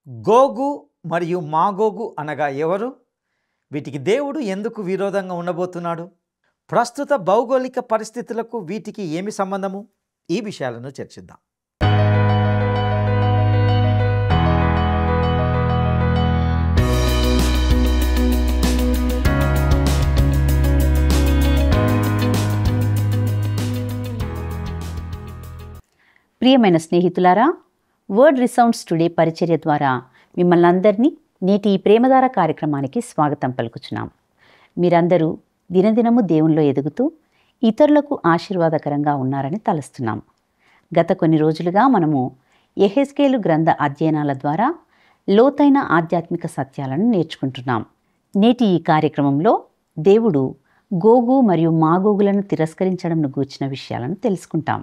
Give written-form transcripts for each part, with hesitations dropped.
గోగు మరియు మాగోగు అనగా ఎవరు? వీటికి దేవుడు ఎందుకు విరోధంగా ఉండబోతున్నాడు? ప్రస్తుత భౌగోళిక పరిస్థితులకు వీటికి ఏమి సంబంధము? ఈ విషయాలను చర్చిద్దాం. ప్రియమైన స్నేహితులారా, వర్డ్ రిసౌండ్స్ టుడే పరిచర్య ద్వారా మిమ్మల్ని అందరినీ నేటి ఈ ప్రేమధార కార్యక్రమానికి స్వాగతం పలుకుచున్నాం. మీరందరూ దినదినము దేవునిలో ఎదుగుతూ ఇతరులకు ఆశీర్వాదకరంగా ఉన్నారని తలుస్తున్నాం. గత కొన్ని రోజులుగా మనము యెహెజ్కేలు గ్రంథ అధ్యయనాల ద్వారా లోతైన ఆధ్యాత్మిక సత్యాలను నేర్చుకుంటున్నాం. నేటి ఈ కార్యక్రమంలో దేవుడు గోగు మరియు మాగోగులను తిరస్కరించడంను గూర్చిన విషయాలను తెలుసుకుంటాం.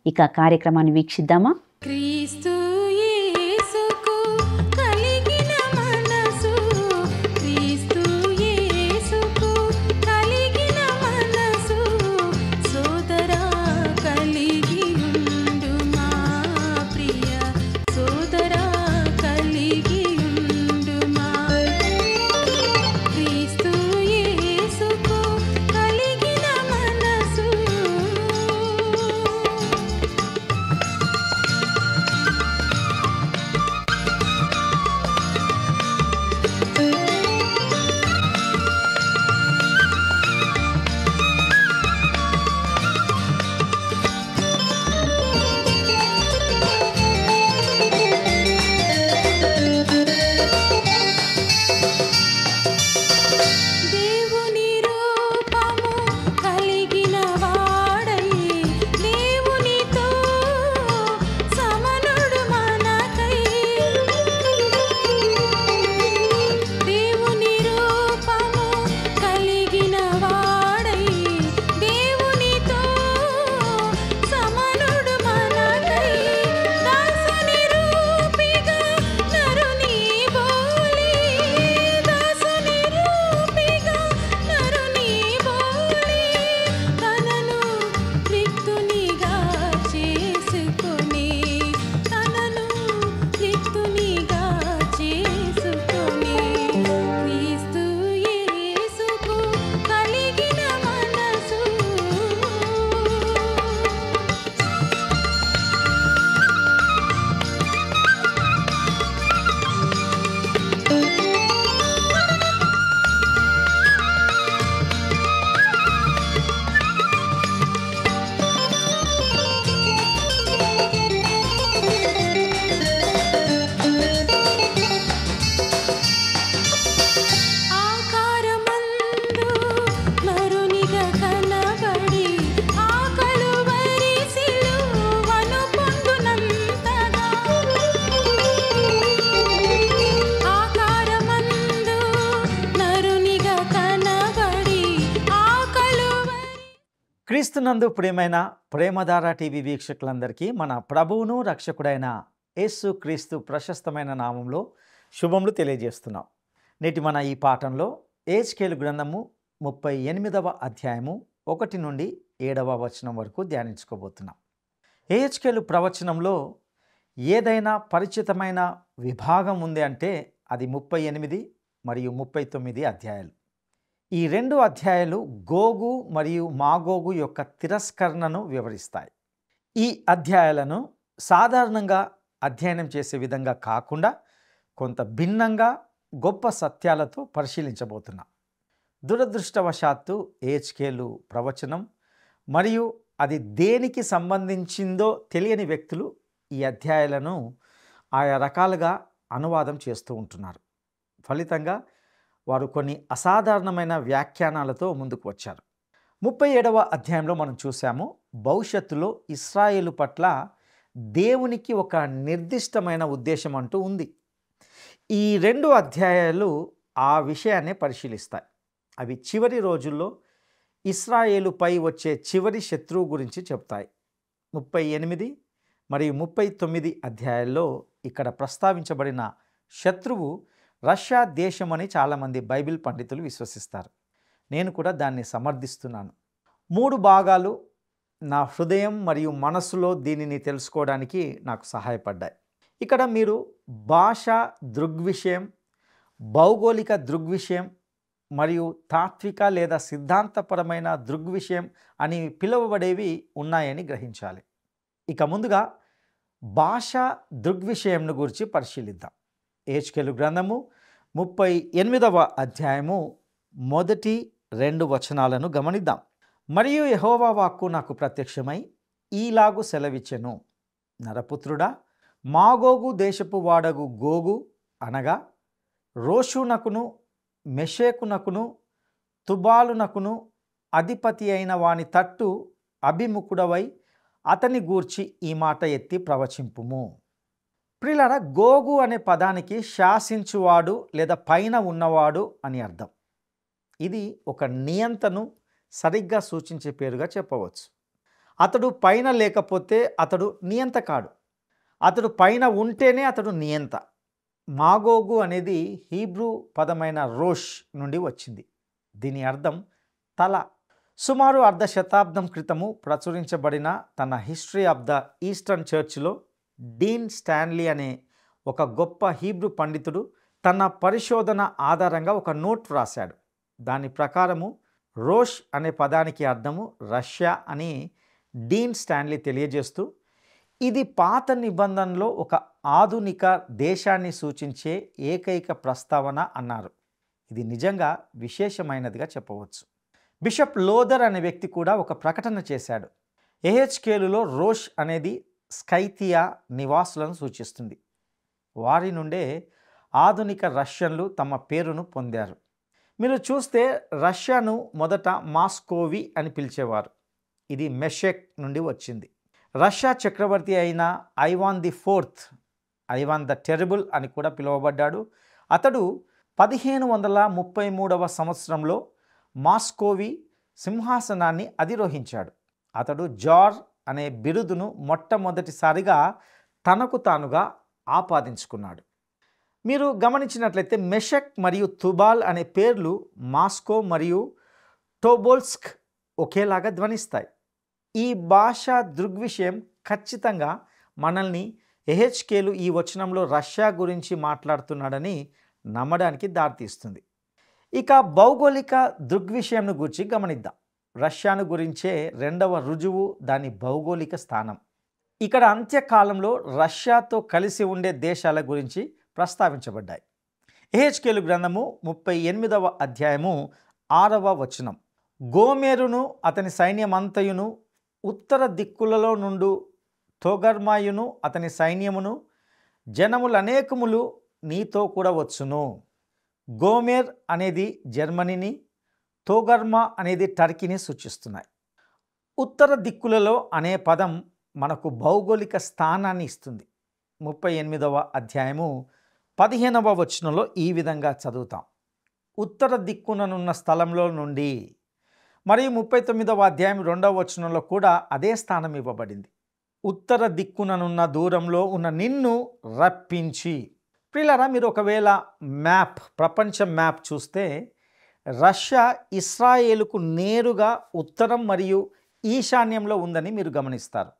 ఇక కార్యక్రమాన్ని వీక్షిద్దామా? క్రీస్తు యేసుకు కలిగిన మనసు, క్రీస్తు యేసుకు కలిగిన మనసు, సోదరా కలిగి ఉండుమా, ప్రియ సోదరా కలిగి ఉండుమా. క్రీస్తు యేసుకు కలిగిన మనసు. దేవుని రూపము కలిగిన వాడై, దేవునితో సమనుడు మనకై. దేవుని రూపము కలిగిన వాడై, దేవునితో సమనుడు మనకై. దాసుని రూపిగా నరుని బోలి, దాసుని రూపిగా నరుని బోలి, తనను రిక్తునిగా చేసుకొని, తనను రిక్తునిగా చేసుకొని, క్రీస్తు యేసుకు కలిగిన మనసు. ఆకారమందు నరునిగా కనబడి, ఆ కలువరి సిలువను పొందునంతగా. ఆకారమందు నరునిగా కనబడి, ఆ కలువరి. క్రీస్తునందు ప్రియమైన ప్రేమధార టీవీ వీక్షకులందరికీ మన ప్రభువును రక్షకుడైన యేసు క్రీస్తు ప్రశస్తమైన నామంలో శుభములు తెలియజేస్తున్నాం. నేటి మన ఈ పాఠంలో యెహెజ్కేలు గ్రంథము 38వ అధ్యాయము 1 నుండి 7వ వచనం వరకు ధ్యానించుకోబోతున్నాం. యెహెజ్కేలు ప్రవచనంలో ఏదైనా పరిచితమైన విభాగం ఉంది అంటే అది 38 మరియు 39 అధ్యాయాలు. ఈ 2 అధ్యాయాలు గోగు మరియు మాగోగు యొక్క తిరస్కరణను వివరిస్తాయి. ఈ అధ్యాయాలను సాధారణంగా అధ్యయనం చేసే విధంగా కాకుండా కొంత భిన్నంగా గొప్ప సత్యాలతో పరిశీలించబోతున్నాం. దురదృష్టవశాత్తు యెహెజ్కేలు ప్రవచనం మరియు అది దేనికి సంబంధించిందో తెలియని వ్యక్తులు ఈ అధ్యాయాలను ఆయా రకాలుగా అనువాదం చేస్తూ ఉంటున్నారు. ఫలితంగా వారు కొన్ని అసాధారణమైన వ్యాఖ్యానాలతో ముందుకు వచ్చారు. 37వ అధ్యాయంలో మనం చూసాము, భవిష్యత్తులో ఇశ్రాయేలు పట్ల దేవునికి ఒక నిర్దిష్టమైన ఉద్దేశం అంటూ ఉంది. ఈ 2 అధ్యాయాలు ఆ విషయాన్ని పరిశీలిస్తాయి. అవి చివరి రోజుల్లో ఇశ్రాయేలుపై వచ్చే చివరి శత్రువు గురించి చెప్తాయి. 38 మరియు 39 అధ్యాయాల్లో ఇక్కడ ప్రస్తావించబడిన శత్రువు రష్యా దేశమని చాలామంది బైబిల్ పండితులు విశ్వసిస్తారు. నేను కూడా దాన్ని సమర్థిస్తున్నాను. 3 భాగాలు నా హృదయం మరియు మనస్సులో దీనిని తెలుసుకోవడానికి నాకు సహాయపడ్డాయి. ఇక్కడ మీరు భాష దృగ్విషయం, భౌగోళిక దృగ్విషయం మరియు తాత్విక లేదా సిద్ధాంతపరమైన దృగ్విషయం అని పిలువబడేవి ఉన్నాయని గ్రహించాలి. ఇక ముందుగా భాష దృగ్విషయంను గురించి పరిశీలిద్దాం. యెహెజ్కేలు గ్రంథము 38వ అధ్యాయము 1-2 వచనాలను గమనిద్దాం. మరియు యెహోవా వాక్కు నాకు ప్రత్యక్షమై ఈలాగు సెలవిచ్చెను, నరపుత్రుడా, మాగోగు దేశపు వాడగు గోగు అనగా రోషునకును మెషేకునకును తుబాలునకును అధిపతి అయిన వాని తట్టు అభిముఖుడవై అతని గూర్చి ఈ మాట ఎత్తి ప్రవచింపుము. ప్రియులారా, గోగు అనే పదానికి శాసించువాడు లేదా పైన ఉన్నవాడు అని అర్థం. ఇది ఒక నియంతను సరిగ్గా సూచించే పేరుగా చెప్పవచ్చు. అతడు పైన లేకపోతే అతడు నియంత కాడు. అతడు పైన ఉంటేనే అతడు నియంత. మాగోగు అనేది హీబ్రూ పదమైన రోష్ నుండి వచ్చింది. దీని అర్థం తల. సుమారు అర్ధ శతాబ్దం క్రితము ప్రచురించబడిన తన హిస్టరీ ఆఫ్ ద ఈస్టర్న్ చర్చ్లో డీన్ స్టాన్లీ అనే ఒక గొప్ప హీబ్రూ పండితుడు తన పరిశోధన ఆధారంగా ఒక నోట్ వ్రాశాడు. దాని ప్రకారము రోష్ అనే పదానికి అర్థము రష్యా అని డీన్ స్టాన్లీ తెలియజేస్తూ, ఇది పాత నిబంధనలో ఒక ఆధునిక దేశాన్ని సూచించే ఏకైక ప్రస్తావన అన్నారు. ఇది నిజంగా విశేషమైనదిగా చెప్పవచ్చు. బిషప్ లోదర్ అనే వ్యక్తి కూడా ఒక ప్రకటన చేశాడు. యెహెజ్కేలులో రోష్ అనేది స్కైథియా నివాసులను సూచిస్తుంది. వారి నుండే ఆధునిక రష్యన్లు తమ పేరును పొందారు. మీరు చూస్తే రష్యాను మొదట మాస్కోవి అని పిలిచేవారు. ఇది మెషెక్ నుండి వచ్చింది. రష్యా చక్రవర్తి అయిన Ivan the fourth, Ivan the terrible అని కూడా పిలువబడ్డాడు. అతడు 1533వ సంవత్సరంలో మాస్కోవి సింహాసనాన్ని అధిరోహించాడు. అతడు జార్ అనే బిరుదును మొట్టమొదటిసారిగా తనకు తానుగా ఆపాదించుకున్నాడు. మీరు గమనించినట్లయితే మెషక్ మరియు తుబాల్ అనే పేర్లు మాస్కో మరియు టోబోల్స్క్ ఒకేలాగా ధ్వనిస్తాయి. ఈ భాషా దృగ్విషయం ఖచ్చితంగా మనల్ని యెహెజ్కేలు ఈ వచనంలో రష్యా గురించి మాట్లాడుతున్నాడని నమ్మడానికి దారితీస్తుంది. ఇక భౌగోళిక దృగ్విషయంను గురించి గమనిద్దాం. రష్యాను గురించే రెండవ రుజువు దాని భౌగోళిక స్థానం. ఇక్కడ అంత్యకాలంలో రష్యాతో కలిసి ఉండే దేశాల గురించి ప్రస్తావించబడ్డాయి. యెహెజ్కేలు గ్రంథము 38వ అధ్యాయము 6వ వచనం, గోమెరును అతని సైన్యమంతయును ఉత్తర దిక్కులలో నుండు తోగర్మాయును అతని సైన్యమును జనములనేకములు నీతో కూడా వచ్చును. గోమెర్ అనేది జర్మనీని, తోగర్మా అనేది టర్కీని సూచిస్తున్నాయి. ఉత్తర దిక్కులలో అనే పదం మనకు భౌగోళిక స్థానాన్ని ఇస్తుంది. 38వ అధ్యాయము 15వ వచనంలో ఈ విధంగా చదువుతాం, ఉత్తర దిక్కుననున్న స్థలంలో నుండి. మరియు 39వ అధ్యాయం 2వ వచనంలో కూడా అదే స్థానం ఇవ్వబడింది. ఉత్తర దిక్కుననున్న దూరంలో ఉన్న నిన్ను రప్పించి. ప్రియులారా, మీరు ఒకవేళ ప్రపంచ మ్యాప్ చూస్తే రష్యా ఇస్రాయేలుకు నేరుగా ఉత్తరం మరియు ఈశాన్యంలో ఉందని మీరు గమనిస్తారు.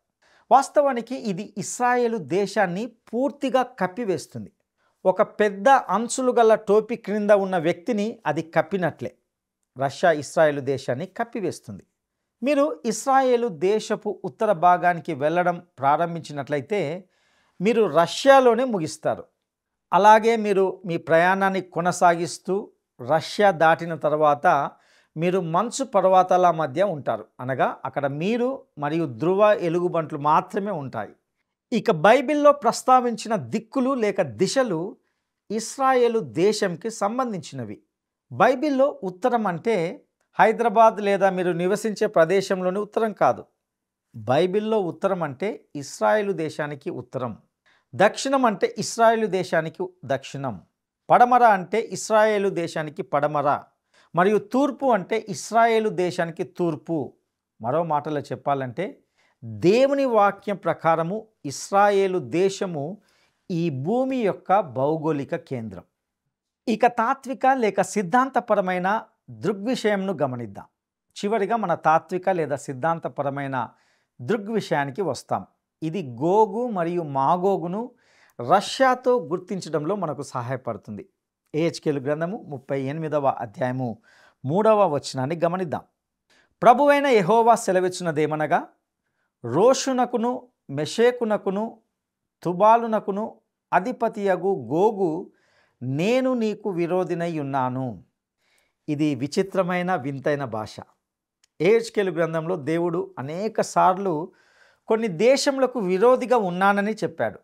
వాస్తవానికి ఇది ఇస్రాయేలు దేశాన్ని పూర్తిగా కప్పివేస్తుంది. ఒక పెద్ద అంచులు గల టోపీ క్రింద ఉన్న వ్యక్తిని అది కప్పినట్లే రష్యా ఇస్రాయేలు దేశాన్ని కప్పివేస్తుంది. మీరు ఇస్రాయేలు దేశపు ఉత్తర భాగానికి వెళ్ళడం ప్రారంభించినట్లయితే మీరు రష్యాలోనే ముగిస్తారు. అలాగే మీరు మీ ప్రయాణాన్ని కొనసాగిస్తూ రష్యా దాటిన తర్వాత మీరు మంచు పర్వతాల మధ్య ఉంటారు. అనగా అక్కడ మీరు మరియు ధ్రువ ఎలుగుబంట్లు మాత్రమే ఉంటాయి. ఇక బైబిల్లో ప్రస్తావించిన దిక్కులు లేక దిశలు ఇస్రాయేలు దేశంకి సంబంధించినవి. బైబిల్లో ఉత్తరం అంటే హైదరాబాద్ లేదా మీరు నివసించే ప్రదేశంలోని ఉత్తరం కాదు. బైబిల్లో ఉత్తరం అంటే ఇస్రాయేలు దేశానికి ఉత్తరం. దక్షిణం అంటే ఇస్రాయేలు దేశానికి దక్షిణం. పడమర అంటే ఇస్రాయేలు దేశానికి పడమర. మరియు తూర్పు అంటే ఇస్రాయేలు దేశానికి తూర్పు. మరో మాటలో చెప్పాలంటే దేవుని వాక్యం ప్రకారము ఇస్రాయేలు దేశము ఈ భూమి యొక్క భౌగోళిక కేంద్రం. ఇక తాత్విక లేక సిద్ధాంతపరమైన దృగ్విషయంను గమనిద్దాం. చివరిగా మన తాత్విక లేదా సిద్ధాంతపరమైన దృగ్విషయానికి వస్తాం. ఇది గోగు మరియు మాగోగును రష్యాతో గుర్తించడంలో మనకు సహాయపడుతుంది. ఏహెచ్కేలు గ్రంథము 38వ అధ్యాయము 3వ వచనాన్ని గమనిద్దాం. ప్రభువైన యెహోవా సెలవిచ్చినదేమనగా, రోషునకును మెషేకునకును తుబాలునకును అధిపతియగు గోగు నేను నీకు విరోధినై ఉన్నాను. ఇది విచిత్రమైన వింతైన భాష. ఏహెచ్కేలు గ్రంథంలో దేవుడు అనేక సార్లు కొన్ని దేశములకు విరోధిగా ఉన్నానని చెప్పాడు.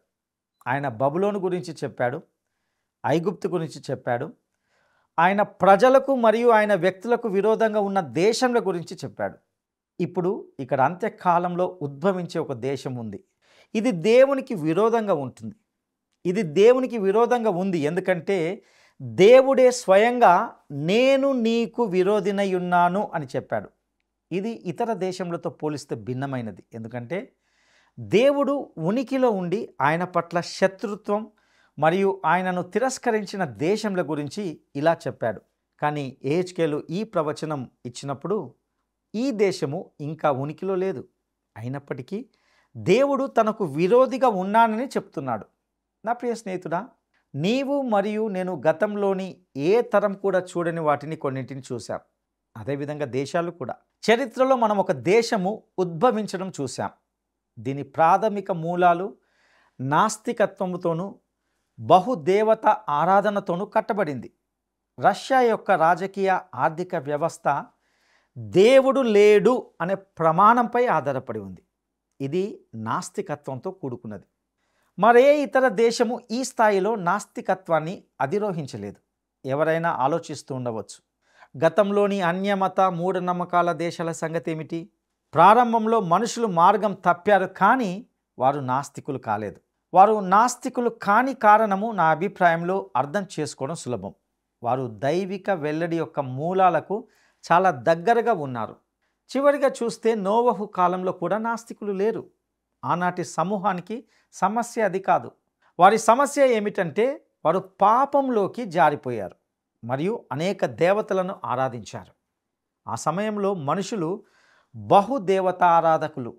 ఆయన బబులోను గురించి చెప్పాడు, ఐగుప్తు గురించి చెప్పాడు, ఆయన ప్రజలకు మరియు ఆయన వ్యక్తులకు విరోధంగా ఉన్న దేశంల గురించి చెప్పాడు. ఇప్పుడు ఇక్కడ అంత్యకాలంలో ఉద్భవించే ఒక దేశం ఉంది. ఇది దేవునికి విరోధంగా ఉంటుంది. ఇది దేవునికి విరోధంగా ఉంది ఎందుకంటే దేవుడే స్వయంగా నేను నీకు విరోధినై ఉన్నాను అని చెప్పాడు. ఇది ఇతర దేశములతో పోలిస్తే భిన్నమైనది. ఎందుకంటే దేవుడు ఉనికిలో ఉండి ఆయన పట్ల శత్రుత్వం మరియు ఆయనను తిరస్కరించిన దేశంల గురించి ఇలా చెప్పాడు. కానీ ఏహెచ్కేలు ఈ ప్రవచనం ఇచ్చినప్పుడు ఈ దేశము ఇంకా ఉనికిలో లేదు. అయినప్పటికీ దేవుడు తనకు విరోధిగా ఉన్నానని చెప్తున్నాడు. నా ప్రియ స్నేహితుడా, నీవు మరియు నేను గతంలోని ఏ తరం కూడా చూడని వాటిని కొన్నింటిని చూశాం. అదేవిధంగా దేశాలు కూడా. చరిత్రలో మనం ఒక దేశము ఉద్భవించడం చూసాం. దీని ప్రాథమిక మూలాలు నాస్తికత్వముతోనూ బహుదేవత ఆరాధనతోనూ కట్టబడింది. రష్యా యొక్క రాజకీయ ఆర్థిక వ్యవస్థ దేవుడు లేడు అనే ప్రమాణంపై ఆధారపడి ఉంది. ఇది నాస్తికత్వంతో కూడుకున్నది. మరే ఇతర దేశము ఈ స్థాయిలో నాస్తికత్వాన్ని అధిరోహించలేదు. ఎవరైనా ఆలోచిస్తూ ఉండవచ్చు, గతంలోని అన్యమత మూఢనమ్మకాల దేశాల సంగతి ఏమిటి? ప్రారంభంలో మనుషులు మార్గం తప్పారు, కానీ వారు నాస్తికులు కాలేదు. వారు నాస్తికులు కాని కారణము నా అభిప్రాయంలో అర్థం చేసుకోవడం సులభం. వారు దైవిక వెల్లడి యొక్క మూలాలకు చాలా దగ్గరగా ఉన్నారు. చివరిగా చూస్తే నోవహు కాలంలో కూడా నాస్తికులు లేరు. ఆనాటి సమూహానికి సమస్య అది కాదు. వారి సమస్య ఏమిటంటే వారు పాపంలోకి జారిపోయారు మరియు అనేక దేవతలను ఆరాధించారు. ఆ సమయంలో మనుషులు బహుదేవత ఆరాధకులు.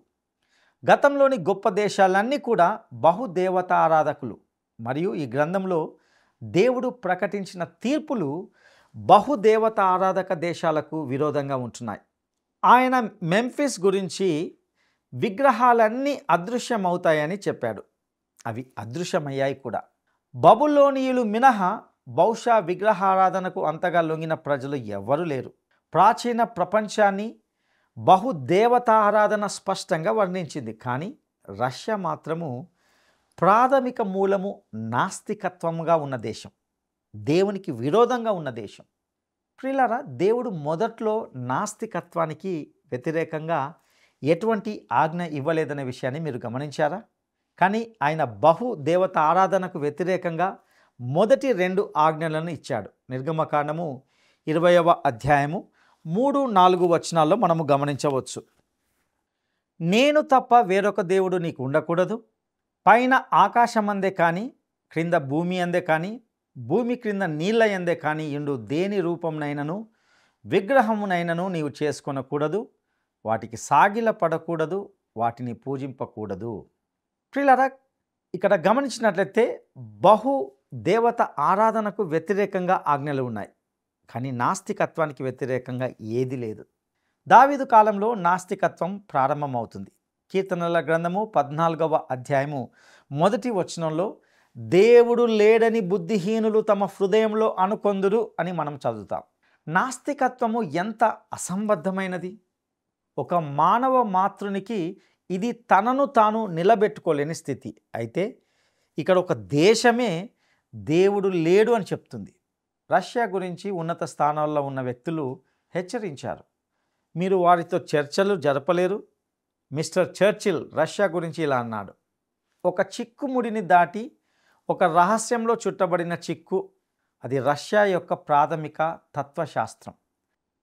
గతంలోని గొప్ప దేశాలన్నీ కూడా బహుదేవత ఆరాధకులు. మరియు ఈ గ్రంథంలో దేవుడు ప్రకటించిన తీర్పులు బహుదేవత ఆరాధక దేశాలకు విరోధంగా ఉంటున్నాయి. ఆయన మెంఫిస్ గురించి విగ్రహాలన్నీ అదృశ్యమవుతాయని చెప్పాడు. అవి అదృశ్యమయ్యాయి కూడా. బబులోనియులు మినహా బహుశా విగ్రహారాధనకు అంతగా లొంగిన ప్రజలు ఎవ్వరూ లేరు. ప్రాచీన ప్రపంచాన్ని బహుదేవత ఆరాధన స్పష్టంగా వర్ణించింది. కానీ రష్యా మాత్రము ప్రాథమిక మూలము నాస్తికత్వముగా ఉన్న దేశం, దేవునికి విరోధంగా ఉన్న దేశం. ప్రియులారా, దేవుడు మొదట్లో నాస్తికత్వానికి వ్యతిరేకంగా ఎటువంటి ఆజ్ఞ ఇవ్వలేదనే విషయాన్ని మీరు గమనించారా? కానీ ఆయన బహుదేవత ఆరాధనకు వ్యతిరేకంగా మొదటి 2 ఆజ్ఞలను ఇచ్చాడు. నిర్గమకాండము 20వ అధ్యాయము 3-4 వచనాల్లో మనము గమనించవచ్చు. నేను తప్ప వేరొక దేవుడు నీకు ఉండకూడదు. పైన ఆకాశమందే కానీ క్రింద భూమి అందే కానీ భూమి క్రింద నీళ్ళ ఎందే కానీ ఇండు దేని రూపంనైనను విగ్రహమునైనను నీవు చేసుకొనకూడదు. వాటికి సాగిల పడకూడదు, వాటిని పూజింపకూడదు. ప్రియులారా, ఇక్కడ గమనించినట్లయితే బహు దేవత ఆరాధనకు వ్యతిరేకంగా ఆజ్ఞలు ఉన్నాయి, కానీ నాస్తికత్వానికి వ్యతిరేకంగా ఏది లేదు. దావీదు కాలంలో నాస్తికత్వం ప్రారంభమవుతుంది. కీర్తనల గ్రంథము 14వ అధ్యాయము 1వ వచనంలో దేవుడు లేడని బుద్ధిహీనులు తమ హృదయంలో అనుకొందురు అని మనం చదువుతాం. నాస్తికత్వము ఎంత అసంబద్ధమైనది! ఒక మానవ మాతృనికి ఇది తనను తాను నిలబెట్టుకోలేని స్థితి. అయితే ఇక్కడ ఒక దేశమే దేవుడు లేడు అని చెప్తుంది. రష్యా గురించి ఉన్నత స్థానాల్లో ఉన్న వ్యక్తులు హెచ్చరించారు, మీరు వారితో చర్చలు జరపలేరు. మిస్టర్ చర్చిల్ రష్యా గురించి ఇలా అన్నాడు, ఒక చిక్కుముడిని దాటి ఒక రహస్యంలో చుట్టబడిన చిక్కు, అది రష్యా యొక్క ప్రాథమిక తత్వశాస్త్రం.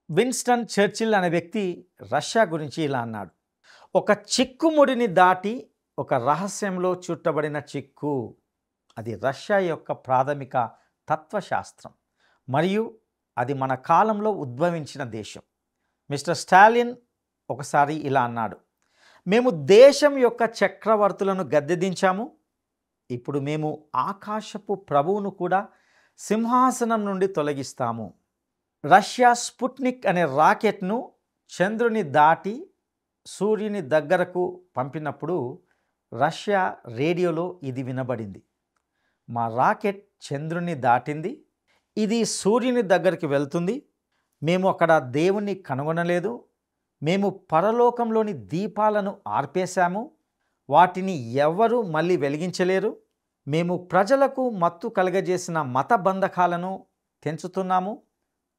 విన్స్టన్ చర్చిల్ అనే వ్యక్తి రష్యా గురించి ఇలా అన్నాడు, ఒక చిక్కుముడిని దాటి ఒక రహస్యంలో చుట్టబడిన చిక్కు, అది రష్యా యొక్క ప్రాథమిక తత్వశాస్త్రం మరియు అది మన కాలంలో ఉద్భవించిన దేశం. మిస్టర్ స్టాలిన్ ఒకసారి ఇలా అన్నాడు, మేము దేశం యొక్క చక్రవర్తులను గద్దెదించాము, ఇప్పుడు మేము ఆకాశపు ప్రభువును కూడా సింహాసనం నుండి తొలగిస్తాము. రష్యా స్పుట్నిక్ అనే రాకెట్ను చంద్రుని దాటి సూర్యుని దగ్గరకు పంపినప్పుడు రష్యా రేడియోలో ఇది వినబడింది: మా రాకెట్ చంద్రుని దాటింది, ఇది సూర్యుని దగ్గరికి వెళ్తుంది, మేము అక్కడ దేవుణ్ణి కనుగొనలేదు, మేము పరలోకంలోని దీపాలను ఆర్పేశాము, వాటిని ఎవ్వరూ మళ్ళీ వెలిగించలేరు, మేము ప్రజలకు మత్తు కలగజేసిన మత బంధకాలను తెంచుతున్నాము,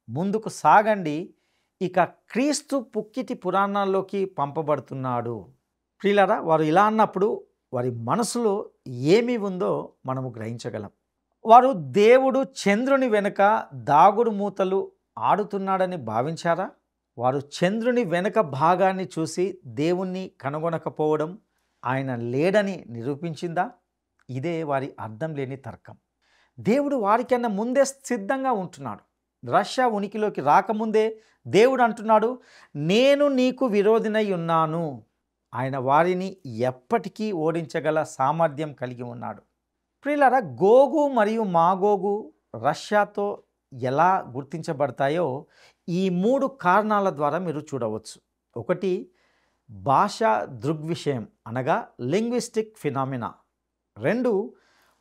ముందుకు సాగండి, ఇక క్రీస్తు పుక్కిటి పురాణాల్లోకి పంపబడుతున్నాడు. ప్రియులారా, వారు ఇలా అన్నప్పుడు వారి మనసులో ఏమి ఉందో మనము గ్రహించగలం. వారు దేవుడు చంద్రుని వెనుక దాగుడు మూతలు ఆడుతున్నాడని భావించారా? వారు చంద్రుని వెనుక భాగాన్ని చూసి దేవుణ్ణి కనుగొనకపోవడం ఆయన లేడని నిరూపించిందా? ఇదే వారి అర్థం లేని తర్కం. దేవుడు వారికన్నా ముందే సిద్ధంగా ఉంటున్నాడు. రష్యా ఉనికిలోకి రాకముందే దేవుడు అంటున్నాడు, నేను నీకు విరోధినై ఉన్నాను. ఆయన వారిని ఎప్పటికీ ఓడించగల సామర్థ్యం కలిగి ఉన్నాడు. ప్రియులారా, గోగు మరియు మాగోగు రష్యాతో ఎలా గుర్తించబడతాయో ఈ 3 కారణాల ద్వారా మీరు చూడవచ్చు. ఒకటి, భాషా దృగ్విషయం అనగా లింగ్విస్టిక్ ఫినామినా. 2,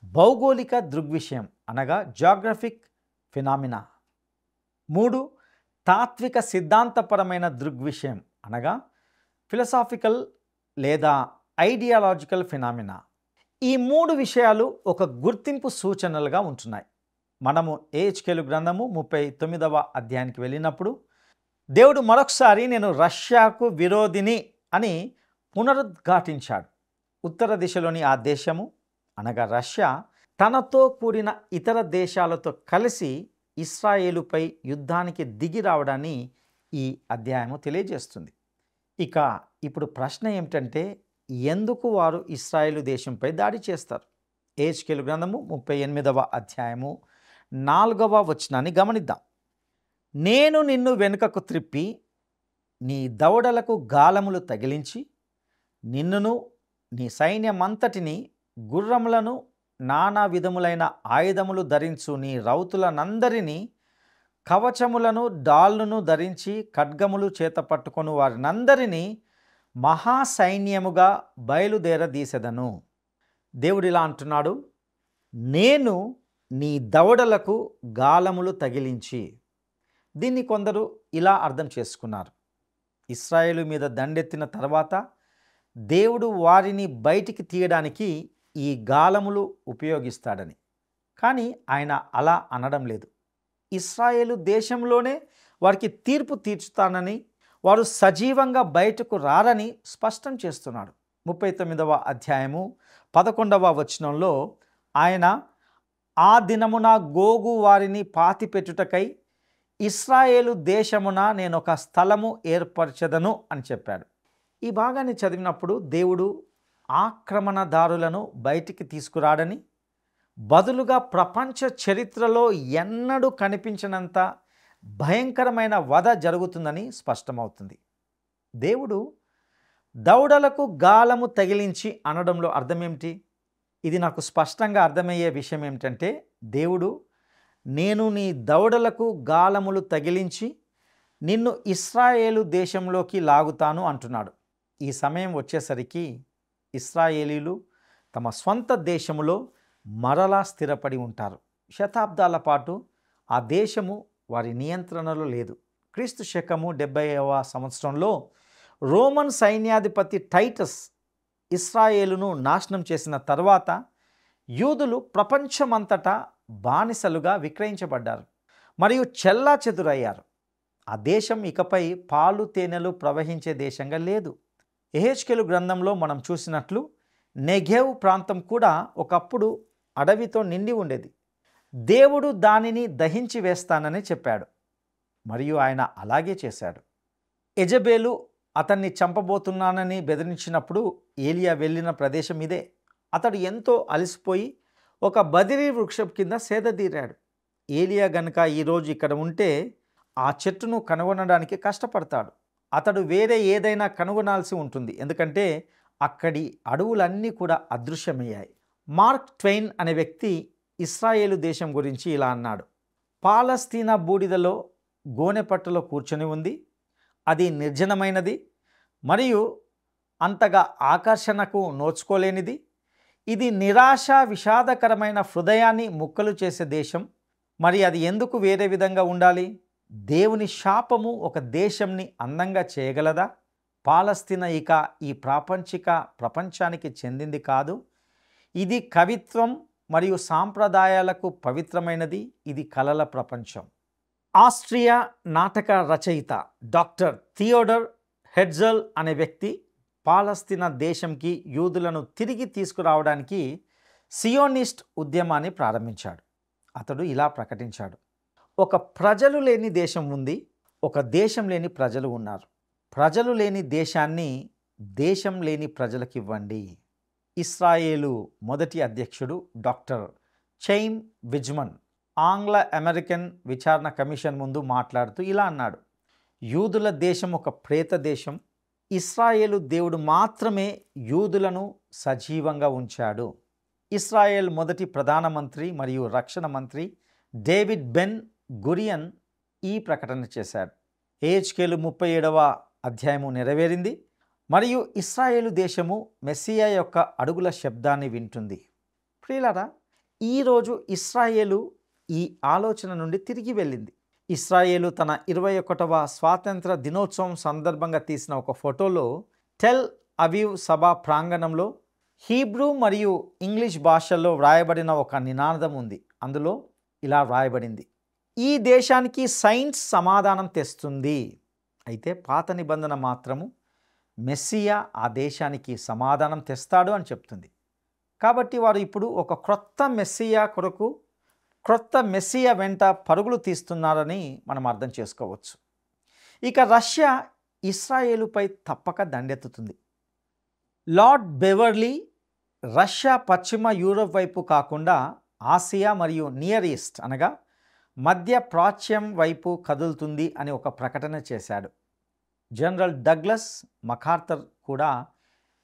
భౌగోళిక దృగ్విషయం అనగా జాగ్రఫిక్ ఫినామినా. 3, తాత్విక సిద్ధాంతపరమైన దృగ్విషయం అనగా ఫిలసాఫికల్ లేదా ఐడియాలజికల్ ఫినామినా. ఈ 3 విషయాలు ఒక గుర్తింపు సూచనలుగా ఉంటున్నాయి. మనము ఏహెచ్కేలు గ్రంథము 39వ అధ్యాయానికి వెళ్ళినప్పుడు దేవుడు మరొకసారి నేను రష్యాకు విరోధిని అని పునరుద్ఘాటించాడు. ఉత్తర దిశలోని ఆ దేశము అనగా రష్యా తనతో కూడిన ఇతర దేశాలతో కలిసి ఇస్రాయేలుపై యుద్ధానికి దిగి రావడాన్ని ఈ అధ్యాయము తెలియజేస్తుంది. ఇక ఇప్పుడు ప్రశ్న ఏమిటంటే, ఎందుకు వారు ఇశ్రాయేలు దేశంపై దాడి చేస్తారు? ఏహెచ్కేలు గ్రంథము 38వ అధ్యాయము 4వ వచనాన్ని గమనిద్దాం. నేను నిన్ను వెనుకకు త్రిప్పి నీ దవడలకు గాలములు తగిలించి నిన్నును నీ సైన్యమంతటిని గుర్రములను నానా విధములైన ఆయుధములు ధరించు నీ రౌతులనందరినీ కవచములను డాళ్లను ధరించి ఖడ్గములు చేత పట్టుకొని వారినందరినీ మహాసైన్యముగా బయలుదేరదీసెదను. దేవుడు ఇలా అంటున్నాడు, నేను నీ దవడలకు గాలములు తగిలించి. దీన్ని కొందరు ఇలా అర్థం చేసుకున్నారు, ఇశ్రాయేలు మీద దండెత్తిన తర్వాత దేవుడు వారిని బయటికి తీయడానికి ఈ గాలములు ఉపయోగిస్తాడని. కానీ ఆయన అలా అనడం లేదు. ఇశ్రాయేలు దేశంలోనే వారికి తీర్పు తీర్చుతానని, వారు సజీవంగా బయటకు రారని స్పష్టం చేస్తున్నాడు. 39వ అధ్యాయము 11వ వచనంలో ఆయన, ఆ దినమున గోగు వారిని పాతిపెట్టుటకై ఇశ్రాయేలు దేశమున నేను ఒక స్థలము ఏర్పరచెదను అని చెప్పాడు. ఈ భాగాన్ని చదివినప్పుడు దేవుడు ఆక్రమణదారులను బయటికి తీసుకురాడని, బదులుగా ప్రపంచ చరిత్రలో ఎన్నడూ కనిపించినంత భయంకరమైన వధ జరుగుతుందని స్పష్టమవుతుంది. దేవుడు దవడలకు గాలము తగిలించి అనడంలో అర్థం ఏమిటి? ఇది నాకు స్పష్టంగా అర్థమయ్యే విషయం ఏమిటంటే, దేవుడు నేను నీ దవడలకు గాలములు తగిలించి నిన్ను ఇశ్రాయేలు దేశంలోకి లాగుతాను అంటున్నాడు. ఈ సమయం వచ్చేసరికి ఇశ్రాయేలీలు తమ స్వంత దేశములో మరలా స్థిరపడి ఉంటారు. శతాబ్దాల పాటు ఆ దేశము వారి నియంత్రణలో లేదు. క్రీస్తు శకము 70వ సంవత్సరంలో రోమన్ సైన్యాధిపతి టైటస్ ఇశ్రాయేలును నాశనం చేసిన తర్వాత యూదులు ప్రపంచమంతటా బానిసలుగా విక్రయించబడ్డారు మరియు చెల్లాచెదురయ్యారు. ఆ దేశం ఇకపై పాలు తేనెలు ప్రవహించే దేశంగా లేదు. యెహెజ్కేలు గ్రంథంలో మనం చూసినట్లు నెగెవ్ ప్రాంతం కూడా ఒకప్పుడు అడవితో నిండి ఉండేది. దేవుడు దానిని దహించి వేస్తానని చెప్పాడు మరియు ఆయన అలాగే చేశాడు. యెజబెలు అతన్ని చంపబోతున్నానని బెదిరించినప్పుడు ఏలియా వెళ్ళిన ప్రదేశం ఇదే. అతడు ఎంతో అలసిపోయి ఒక బదిరీ వృక్షం కింద సేదతీరాడు. ఏలియా గనుక ఈరోజు ఇక్కడ ఉంటే ఆ చెట్టును కనుగొనడానికి కష్టపడతాడు. అతడు వేరే ఏదైనా కనుగొనాల్సి ఉంటుంది, ఎందుకంటే అక్కడి అడవులన్నీ కూడా అదృశ్యమయ్యాయి. మార్క్ ట్వెయిన్ అనే వ్యక్తి ఇస్రాయేలు దేశం గురించి ఇలా అన్నాడు: పాలస్తీనా బూడిదలో గోనెపట్టులో కూర్చొని ఉంది, అది నిర్జనమైనది మరియు అంతగా ఆకర్షణకు నోచుకోలేనిది. ఇది నిరాశ విషాదకరమైన హృదయాన్ని ముక్కలు చేసే దేశం. మరి అది ఎందుకు వేరే విధంగా ఉండాలి? దేవుని శాపము ఒక దేశంని అందంగా చేయగలదా? పాలస్తీనా ఇక ఈ ప్రపంచానికి చెందింది కాదు. ఇది కవిత్వం మరియు సాంప్రదాయాలకు పవిత్రమైనది. ఇది కలల ప్రపంచం. ఆస్ట్రియా నాటక రచయిత డాక్టర్ థియోడర్ హెర్జల్ అనే వ్యక్తి పాలస్తీనా దేశంకి యూదులను తిరిగి తీసుకురావడానికి సియోనిస్ట్ ఉద్యమాన్ని ప్రారంభించాడు. అతడు ఇలా ప్రకటించాడు: ఒక ప్రజలు లేని దేశం ఉంది, ఒక దేశం లేని ప్రజలు ఉన్నారు. ప్రజలు లేని దేశాన్ని దేశం లేని ప్రజలకు ఇవ్వండి. ఇస్రాయేలు మొదటి అధ్యక్షుడు డాక్టర్ చైమ్ విజ్మన్ ఆంగ్ల అమెరికన్ విచారణ కమిషన్ ముందు మాట్లాడుతూ ఇలా అన్నాడు: యూదుల దేశం ఒక ప్రేత దేశం. ఇస్రాయేలు దేవుడు మాత్రమే యూదులను సజీవంగా ఉంచాడు. ఇస్రాయేల్ మొదటి ప్రధానమంత్రి మరియు రక్షణ మంత్రి డేవిడ్ బెన్ గురియన్ ఈ ప్రకటన చేశాడు. ఏహెచ్కేలు 37వ అధ్యాయము నెరవేరింది మరియు ఇస్రాయేలు దేశము మెస్సియా యొక్క అడుగుల శబ్దాన్ని వింటుంది. ప్రియులారా, ఈరోజు ఇస్రాయేలు ఈ ఆలోచన నుండి తిరిగి వెళ్ళింది. ఇస్రాయేలు తన 21వ స్వాతంత్ర దినోత్సవం సందర్భంగా తీసిన ఒక ఫోటోలో టెల్ అవీవ్ సభా ప్రాంగణంలో హీబ్రూ మరియు ఇంగ్లీష్ భాషల్లో వ్రాయబడిన ఒక నినాదం ఉంది. అందులో ఇలా వ్రాయబడింది: ఈ దేశానికి సైన్స్ సమాధానం తెస్తుంది. అయితే పాత నిబంధన మాత్రము మెస్సియా ఆ దేశానికి సమాధానం తెస్తాడు అని చెప్తుంది. కాబట్టి వారు ఇప్పుడు ఒక క్రొత్త మెస్సియా కొరకు, క్రొత్త మెస్సియా వెంట పరుగులు తీస్తున్నారని మనం అర్థం చేసుకోవచ్చు. ఇక రష్యా ఇస్రాయేలుపై తప్పక దండెత్తుతుంది. లార్డ్ బెవర్లీ రష్యా పశ్చిమ యూరోప్ వైపు కాకుండా ఆసియా మరియు నియర్ ఈస్ట్ అనగా మధ్య ప్రాచ్యం వైపు కదులుతుంది అని ఒక ప్రకటన చేశాడు. జనరల్ డగ్లస్ మకార్థర్ కూడా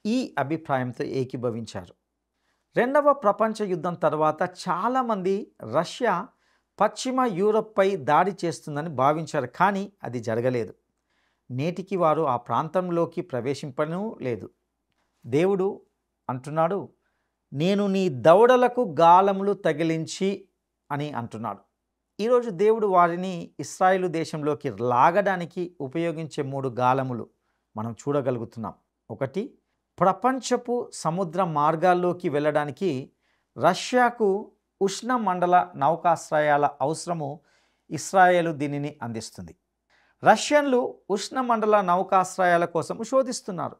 ఈ అభిప్రాయంతో ఏకీభవించారు. రెండవ ప్రపంచ యుద్ధం తర్వాత చాలామంది రష్యా పశ్చిమ యూరోప్పై దాడి చేస్తుందని భావించారు, కానీ అది జరగలేదు. నేటికి వారు ఆ ప్రాంతంలోకి ప్రవేశింపనూ లేదు. దేవుడు అంటున్నాడు: నేను నీ దవడలకు గాలములు తగిలించి అని అంటున్నాడు. ఈరోజు దేవుడు వారిని ఇశ్రాయేలు దేశంలోకి లాగడానికి ఉపయోగించే 3 గాలములు మనం చూడగలుగుతున్నాం. ఒకటి, ప్రపంచపు సముద్ర మార్గాల్లోకి వెళ్ళడానికి రష్యాకు ఉష్ణ మండల నౌకాశ్రయాల అవసరము. ఇస్రాయేలు దీనిని అందిస్తుంది. రష్యన్లు ఉష్ణ మండల నౌకాశ్రయాల కోసం శోధిస్తున్నారు.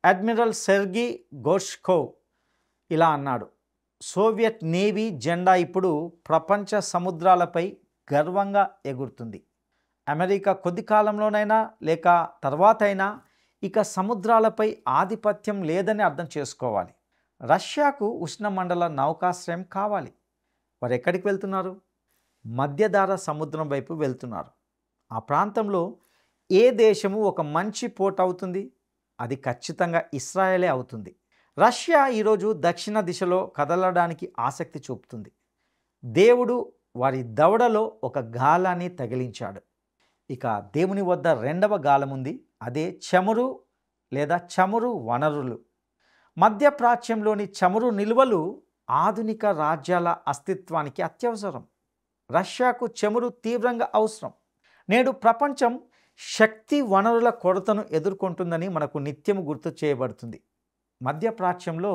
అడ్మిరల్ సెర్గీ గోర్ష్కోవ్ ఇలా అన్నాడు: సోవియట్ నేవీ జెండా ఇప్పుడు ప్రపంచ సముద్రాలపై గర్వంగా ఎగురుతుంది. అమెరికా కొద్ది కాలంలోనైనా లేక తర్వాతైనా ఇక సముద్రాలపై ఆధిపత్యం లేదని అర్థం చేసుకోవాలి. రష్యాకు ఉష్ణమండల నౌకాశ్రయం కావాలి. వారు ఎక్కడికి వెళ్తున్నారు? మధ్యధరా సముద్రం వైపు వెళ్తున్నారు. ఆ ప్రాంతంలో ఏ దేశము ఒక మంచి పోర్ట్ అవుతుంది? అది ఖచ్చితంగా ఇస్రాయేలే అవుతుంది. రష్యా ఈరోజు దక్షిణ దిశలో కదలడానికి ఆసక్తి చూపుతుంది. దేవుడు వారి దవడలో ఒక గాలాన్ని తగిలించాడు. ఇక దేవుని వద్ద రెండవ గాలం ఉంది. అదే చమురు లేదా చమురు వనరులు. మధ్యప్రాచ్యంలోని చమురు నిల్వలు ఆధునిక రాజ్యాల అస్తిత్వానికి అత్యవసరం. రష్యాకు చమురు తీవ్రంగా అవసరం. నేడు ప్రపంచం శక్తి వనరుల కొరతను ఎదుర్కొంటుందని మనకు నిత్యము గుర్తు చేయబడుతుంది. మధ్యప్రాచ్యంలో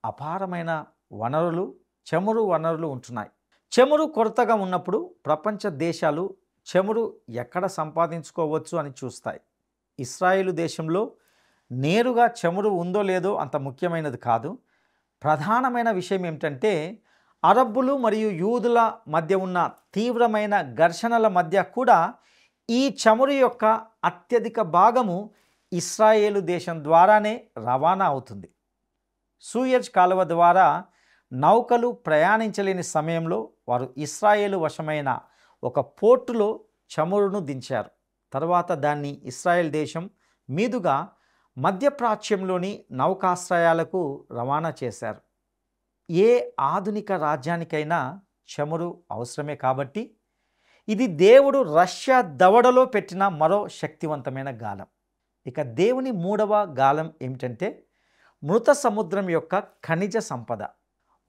అపారమైన వనరులు, చమురు వనరులు ఉంటున్నాయి. చమురు కొరతగా ఉన్నప్పుడు ప్రపంచ దేశాలు చమురు ఎక్కడ సంపాదించుకోవచ్చు అని చూస్తాయి. ఇస్రాయేలు దేశంలో నేరుగా చమురు ఉందో లేదో అంత ముఖ్యమైనది కాదు. ప్రధానమైన విషయం ఏమిటంటే అరబ్బులు మరియు యూదుల మధ్య ఉన్న తీవ్రమైన ఘర్షణల మధ్య కూడా ఈ చమురు యొక్క అత్యధిక భాగము ఇస్రాయేలు దేశం ద్వారానే రవాణా అవుతుంది. సూయజ్ కాలువ ద్వారా నౌకలు ప్రయాణించలేని సమయంలో వారు ఇస్రాయేలు వశమైన ఒక పోర్టులో చమురును దించారు. తర్వాత దాన్ని ఇస్రాయేల్ దేశం మీదుగా మధ్యప్రాచ్యంలోని నౌకాశ్రయాలకు రవాణా చేశారు. ఏ ఆధునిక రాజ్యానికైనా చమురు అవసరమే కాబట్టి ఇది దేవుడు రష్యా దవడలో పెట్టిన మరో శక్తివంతమైన గాలం. ఇక దేవుని మూడవ గాలం ఏమిటంటే మృత సముద్రం యొక్క ఖనిజ సంపద.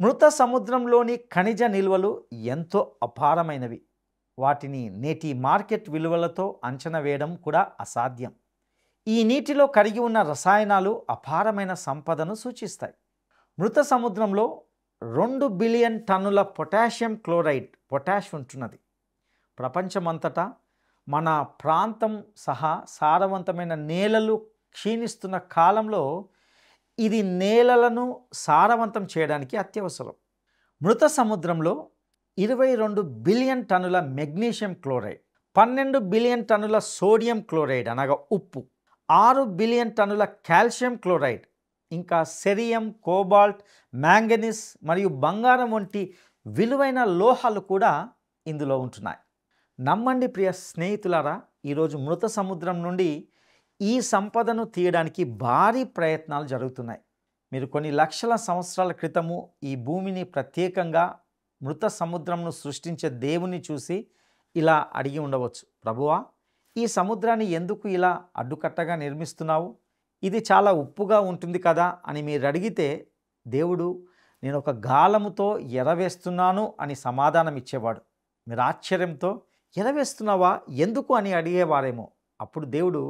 మృత సముద్రంలోని ఖనిజ నిల్వలు ఎంతో అపారమైనవి. వాటిని నేటి మార్కెట్ విలువలతో అంచనా వేయడం కూడా అసాధ్యం. ఈ నీటిలో కరిగి ఉన్న రసాయనాలు అపారమైన సంపదను సూచిస్తాయి. మృత సముద్రంలో 2 బిలియన్ టన్నుల పొటాషియం క్లోరైడ్ పొటాష్ ఉంటున్నది. ప్రపంచమంతటా మన ప్రాంతం సహా సారవంతమైన నేలలు క్షీణిస్తున్న కాలంలో ఇది నేలలను సారవంతం చేయడానికి అత్యవసరం. మృత సముద్రంలో 22 బిలియన్ టన్నుల మెగ్నీషియం క్లోరైడ్, 12 బిలియన్ టన్నుల సోడియం క్లోరైడ్ అనగా ఉప్పు, 6 బిలియన్ టన్నుల కాల్షియం క్లోరైడ్, ఇంకా సెరియం, కోబాల్ట్, మ్యాంగనీస్ మరియు బంగారం వంటి విలువైన లోహాలు కూడా ఇందులో ఉంటున్నాయి. నమ్మండి ప్రియ స్నేహితులారా, ఈరోజు మృత సముద్రం నుండి ఈ సంపదను తీయడానికి భారీ ప్రయత్నాలు జరుగుతున్నాయి. మీరు కొన్ని లక్షల సంవత్సరాల క్రితము ఈ భూమిని ప్రత్యేకంగా మృత సముద్రంను సృష్టించే దేవుని చూసి ఇలా అడిగి ఉండవచ్చు, ప్రభువా, ఈ సముద్రాన్ని ఎందుకు ఇలా అడ్డుకట్టగా నిర్మిస్తున్నావు? ఇది చాలా ఉప్పుగా ఉంటుంది కదా అని మీరు అడిగితే దేవుడు నేను ఒక గాలముతో ఎరవేస్తున్నాను అని సమాధానం ఇచ్చేవాడు. మీరు ఆశ్చర్యంతో ఎరవేస్తున్నావా ఎందుకు అని అడిగేవారేమో. అప్పుడు దేవుడు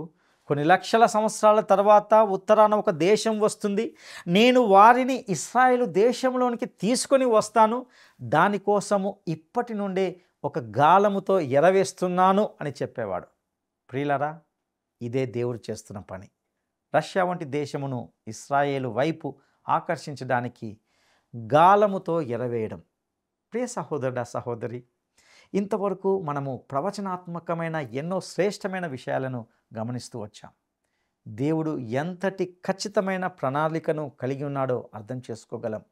కొన్ని లక్షల సంవత్సరాల తర్వాత ఉత్తరాన ఒక దేశం వస్తుంది, నేను వారిని ఇశ్రాయేలు దేశంలోనికి తీసుకొని వస్తాను, దానికోసము ఇప్పటి నుండే ఒక గాలముతో ఎరవేస్తున్నాను అని చెప్పేవాడు. ప్రియులారా, ఇదే దేవుడు చేస్తున్న పని. రష్యా వంటి దేశమును ఇశ్రాయేలు వైపు ఆకర్షించడానికి గాలముతో ఎరవేయడం. ప్రియ సహోదరుడా, సహోదరి, ఇంతవరకు మనము ప్రవచనాత్మకమైన ఎన్నో శ్రేష్టమైన విషయాలను గమనిస్తూ వచ్చాం. దేవుడు ఎంతటి ఖచ్చితమైన ప్రణాళికను కలిగి ఉన్నాడో అర్థం చేసుకోగలం.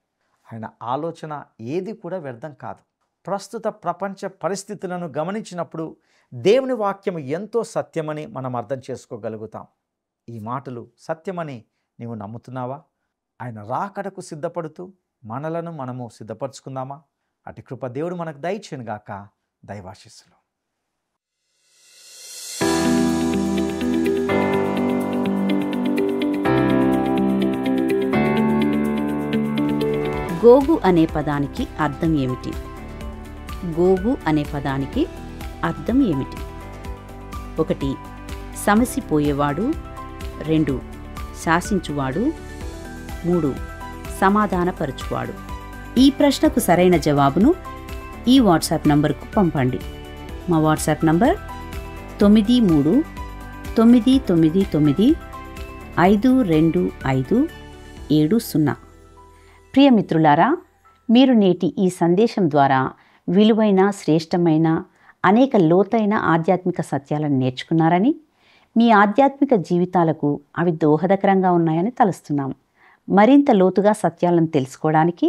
ఆయన ఆలోచన ఏది కూడా వ్యర్థం కాదు. ప్రస్తుత ప్రపంచ పరిస్థితులను గమనించినప్పుడు దేవుని వాక్యం ఎంతో సత్యమని మనం అర్థం చేసుకోగలుగుతాం. ఈ మాటలు సత్యమని నీవు నమ్ముతున్నావా? ఆయన రాకడకు సిద్ధపడుతూ మనము సిద్ధపరచుకుందామా? అటు కృప దేవుడు మనకు దయచేయునుగాక. దైవాశీస్సులు. గోగు అనే పదానికి అర్థం ఏమిటి? గోగు అనే పదానికి అర్థం ఏమిటి? 1 సమసిపోయేవాడు, 2 శాసించువాడు, 3 సమాధానపరచువాడు. ఈ ప్రశ్నకు సరైన జవాబును ఈ వాట్సాప్ నంబర్కు పంపండి. మా వాట్సాప్ నంబర్ 9399952570. ప్రియ మిత్రులారా, మీరు నేటి ఈ సందేశం ద్వారా విలువైన, శ్రేష్టమైన, అనేక లోతైన ఆధ్యాత్మిక సత్యాలను నేర్చుకున్నారని, మీ ఆధ్యాత్మిక జీవితాలకు అవి దోహదకరంగా ఉన్నాయని తలుస్తున్నాం. మరింత లోతుగా సత్యాలను తెలుసుకోవడానికి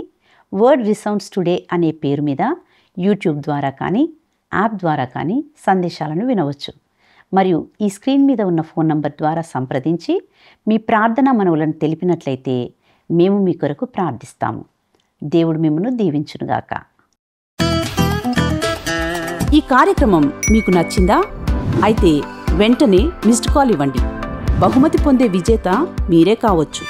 వర్డ్ రిసౌండ్స్ టుడే అనే పేరు మీద యూట్యూబ్ ద్వారా కానీ, యాప్ ద్వారా కానీ సందేశాలను వినవచ్చు. మరియు ఈ స్క్రీన్ మీద ఉన్న ఫోన్ నంబర్ ద్వారా సంప్రదించి మీ ప్రార్థనా మనవులను తెలిపినట్లయితే మేము మీ కొరకు ప్రార్థిస్తాము. దేవుడు మిమ్మల్ని దీవించునుగాక. ఈ కార్యక్రమం మీకు నచ్చిందా? అయితే వెంటనే మిస్డ్ కాల్ ఇవ్వండి. బహుమతి పొందే విజేత మీరే కావచ్చు.